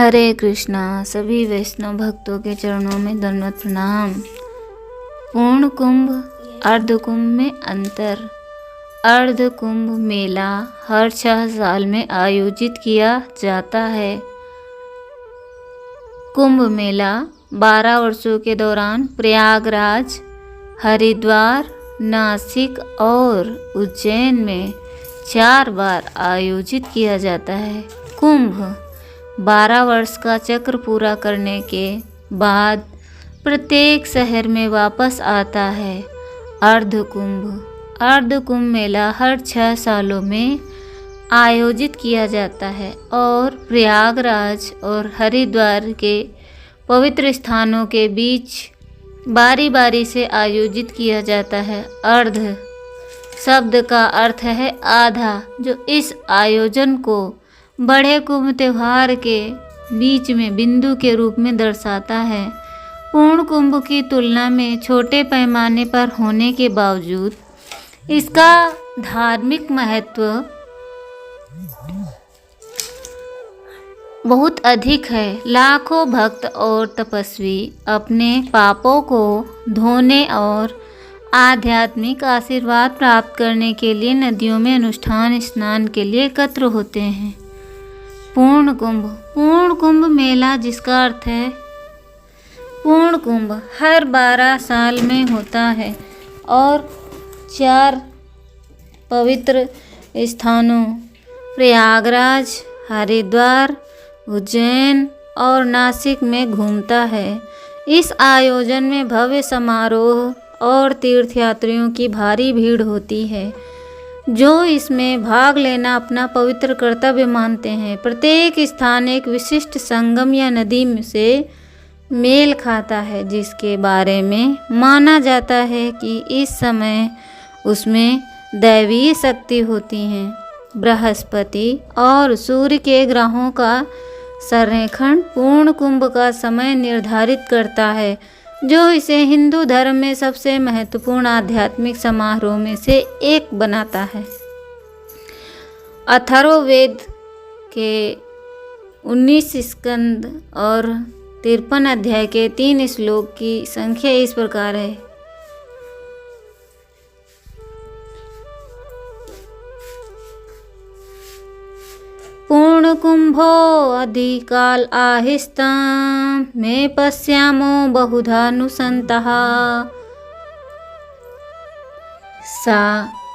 हरे कृष्णा। सभी वैष्णव भक्तों के चरणों में दंडवत प्रणाम। पूर्ण कुंभ अर्ध कुंभ में अंतर। अर्ध कुंभ मेला हर 6 साल में आयोजित किया जाता है। कुंभ मेला 12 वर्षों के दौरान प्रयागराज, हरिद्वार, नासिक और उज्जैन में 4 बार आयोजित किया जाता है। कुंभ 12 वर्ष का चक्र पूरा करने के बाद प्रत्येक शहर में वापस आता है। अर्ध कुंभ मेला हर 6 सालों में आयोजित किया जाता है और प्रयागराज और हरिद्वार के पवित्र स्थानों के बीच बारी बारी से आयोजित किया जाता है। अर्ध शब्द का अर्थ है आधा, जो इस आयोजन को बड़े कुंभ त्योहार के बीच में बिंदु के रूप में दर्शाता है। पूर्ण कुंभ की तुलना में छोटे पैमाने पर होने के बावजूद इसका धार्मिक महत्व बहुत अधिक है। लाखों भक्त और तपस्वी अपने पापों को धोने और आध्यात्मिक आशीर्वाद प्राप्त करने के लिए नदियों में अनुष्ठान स्नान के लिए एकत्र होते हैं। पूर्ण कुंभ मेला, जिसका अर्थ है पूर्ण कुंभ, हर 12 साल में होता है और 4 पवित्र स्थानों प्रयागराज, हरिद्वार, उज्जैन और नासिक में घूमता है। इस आयोजन में भव्य समारोह और तीर्थयात्रियों की भारी भीड़ होती है, जो इसमें भाग लेना अपना पवित्र कर्तव्य मानते हैं। प्रत्येक स्थान एक विशिष्ट संगम या नदी से मेल खाता है, जिसके बारे में माना जाता है कि इस समय उसमें दैवीय शक्ति होती है। बृहस्पति और सूर्य के ग्रहों का संरेखण पूर्ण कुंभ का समय निर्धारित करता है, जो इसे हिंदू धर्म में सबसे महत्वपूर्ण आध्यात्मिक समारोह में से एक बनाता है। अथर्ववेद के 19 स्कंद और 53 अध्याय के 3 श्लोक की संख्या इस प्रकार है। पूर्ण कुंभो अधिकाल आहिस्तं मे पश्यामो बहुधा नुसन्तः सा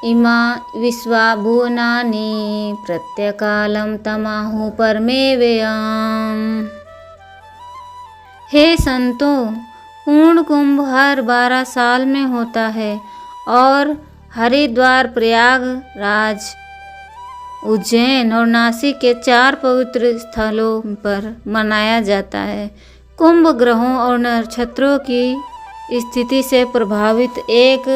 इमा विश्वा भुवनानि प्रत्यकालं तमाहु परमेव्ययम्। हे संतों, पूर्ण कुंभ हर 12 साल में होता है और हरिद्वार, प्रयागराज, उज्जैन और नासिक के 4 पवित्र स्थलों पर मनाया जाता है। कुंभ ग्रहों और नक्षत्रों की स्थिति से प्रभावित एक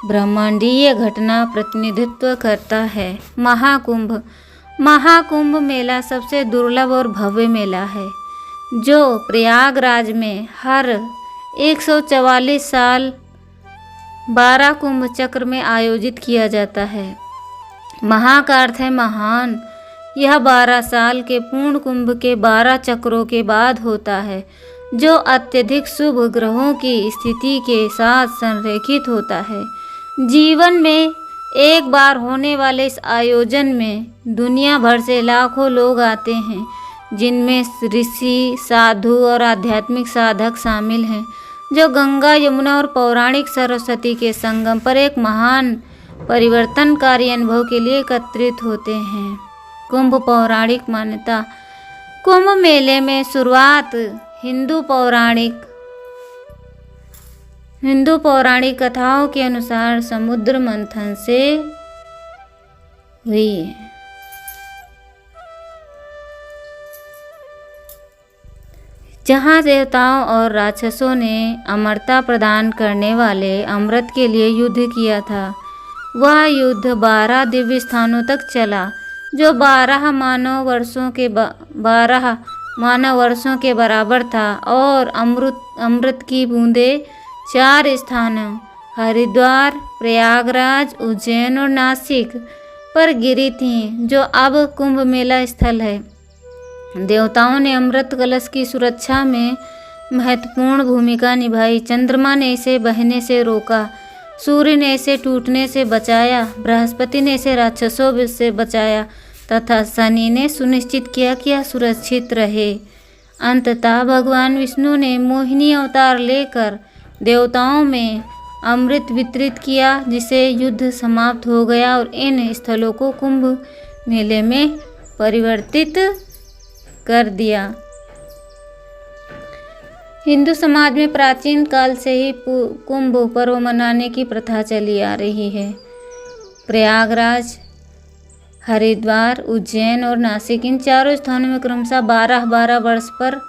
ब्रह्मांडीय घटना प्रतिनिधित्व करता है। महाकुंभ मेला सबसे दुर्लभ और भव्य मेला है, जो प्रयागराज में हर 144 साल 12 कुंभ चक्र में आयोजित किया जाता है। महा का अर्थ है महान। यह 12 साल के पूर्ण कुंभ के 12 चक्रों के बाद होता है, जो अत्यधिक शुभ ग्रहों की स्थिति के साथ संरेखित होता है। जीवन में एक बार होने वाले इस आयोजन में दुनिया भर से लाखों लोग आते हैं, जिनमें ऋषि, साधु और आध्यात्मिक साधक शामिल हैं, जो गंगा, यमुना और पौराणिक सरस्वती के संगम पर एक महान परिवर्तनकारी अनुभव के लिए एकत्रित होते हैं। कुंभ पौराणिक मान्यता। कुंभ मेले में शुरुआत हिंदू पौराणिक कथाओं के अनुसार समुद्र मंथन से हुई है। जहाँ देवताओं और राक्षसों ने अमरता प्रदान करने वाले अमृत के लिए युद्ध किया था। वह युद्ध 12 दिव्य स्थानों तक चला, जो 12 मानव वर्षों के बराबर था, और अमृत की बूंदें 4 स्थानों हरिद्वार, प्रयागराज, उज्जैन और नासिक पर गिरी थीं, जो अब कुंभ मेला स्थल है। देवताओं ने अमृत कलश की सुरक्षा में महत्वपूर्ण भूमिका निभाई। चंद्रमा ने इसे बहने से रोका, सूर्य ने इसे टूटने से बचाया, बृहस्पति ने इसे राक्षसों से बचाया तथा शनि ने सुनिश्चित किया कि यह सुरक्षित रहे। अंततः भगवान विष्णु ने मोहिनी अवतार लेकर देवताओं में अमृत वितरित किया, जिसे युद्ध समाप्त हो गया और इन स्थलों को कुंभ मेले में परिवर्तित कर दिया। हिंदू समाज में प्राचीन काल से ही कुंभ पर्व मनाने की प्रथा चली आ रही है। प्रयागराज, हरिद्वार, उज्जैन और नासिक इन चारों स्थानों में क्रमशः 12-12 वर्ष पर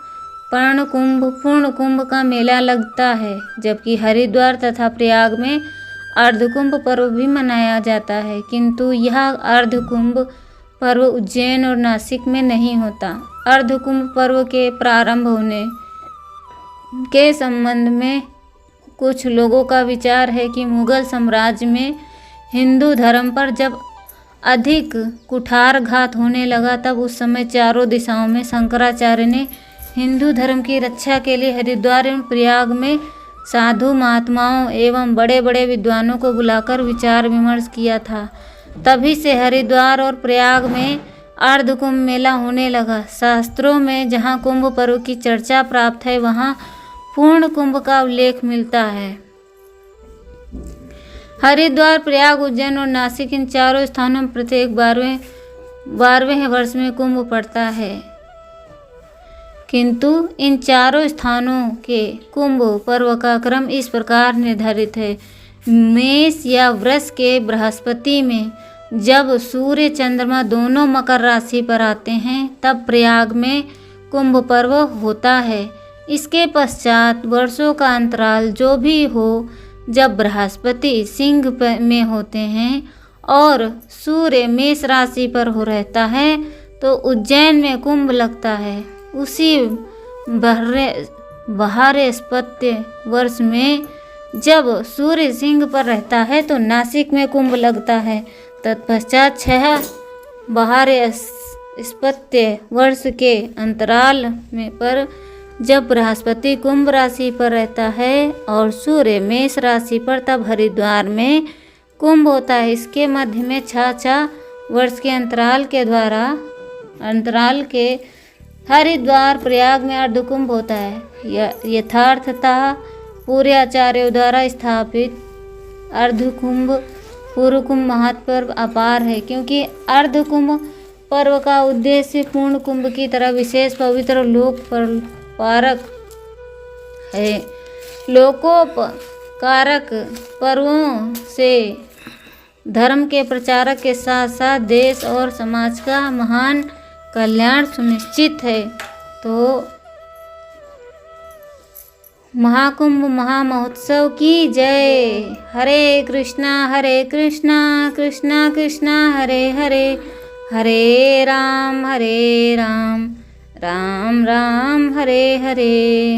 पूर्ण कुंभ का मेला लगता है, जबकि हरिद्वार तथा प्रयाग में अर्धकुंभ पर्व भी मनाया जाता है, किंतु यह अर्धकुंभ पर्व उज्जैन और नासिक में नहीं होता। अर्धकुंभ पर्व के प्रारंभ होने के संबंध में कुछ लोगों का विचार है कि मुगल साम्राज्य में हिंदू धर्म पर जब अधिक कुठारघात होने लगा, तब उस समय चारों दिशाओं में शंकराचार्य ने हिंदू धर्म की रक्षा के लिए हरिद्वार एवं प्रयाग में साधु महात्माओं एवं बड़े बड़े विद्वानों को बुलाकर विचार विमर्श किया था। तभी से हरिद्वार और प्रयाग में अर्धकुंभ मेला होने लगा। शास्त्रों में जहाँ कुंभ पर्व की चर्चा प्राप्त है, वहाँ पूर्ण कुंभ का उल्लेख मिलता है। हरिद्वार, प्रयाग, उज्जैन और नासिक इन चारों स्थानों में प्रत्येक 12वें वर्ष में कुंभ पड़ता है, किंतु इन चारों स्थानों के कुंभ पर्व का क्रम इस प्रकार निर्धारित है। मेष या वृष के बृहस्पति में जब सूर्य चंद्रमा दोनों मकर राशि पर आते हैं, तब प्रयाग में कुंभ पर्व होता है। इसके पश्चात वर्षों का अंतराल जो भी हो, जब बृहस्पति सिंह में होते हैं और सूर्य मेष राशि पर हो रहता है, तो उज्जैन में कुंभ लगता है। उसी बृहस्पति वर्ष में जब सूर्य सिंह पर रहता है, तो नासिक में कुंभ लगता है। तत्पश्चात 6 बृहस्पति वर्ष के अंतराल में पर जब बृहस्पति कुंभ राशि पर रहता है और सूर्य मेष राशि पर, तब हरिद्वार में कुंभ होता है। इसके मध्य में 6 वर्ष के अंतराल के हरिद्वार प्रयाग में अर्धकुंभ होता है। यथार्थतः पूर्व आचार्यों द्वारा स्थापित अर्धकुंभ पूर्व कुंभ महत्व अपार है, क्योंकि अर्धकुंभ पर्व का उद्देश्य पूर्ण कुंभ की तरह विशेष पवित्र लोकोपकारक है। लोकोपकारक पर्वों से धर्म के प्रचारक के साथ साथ देश और समाज का महान कल्याण सुनिश्चित है। तो महाकुंभ महामहोत्सव की जय। हरे कृष्णा कृष्णा कृष्णा हरे हरे, हरे राम राम राम हरे हरे।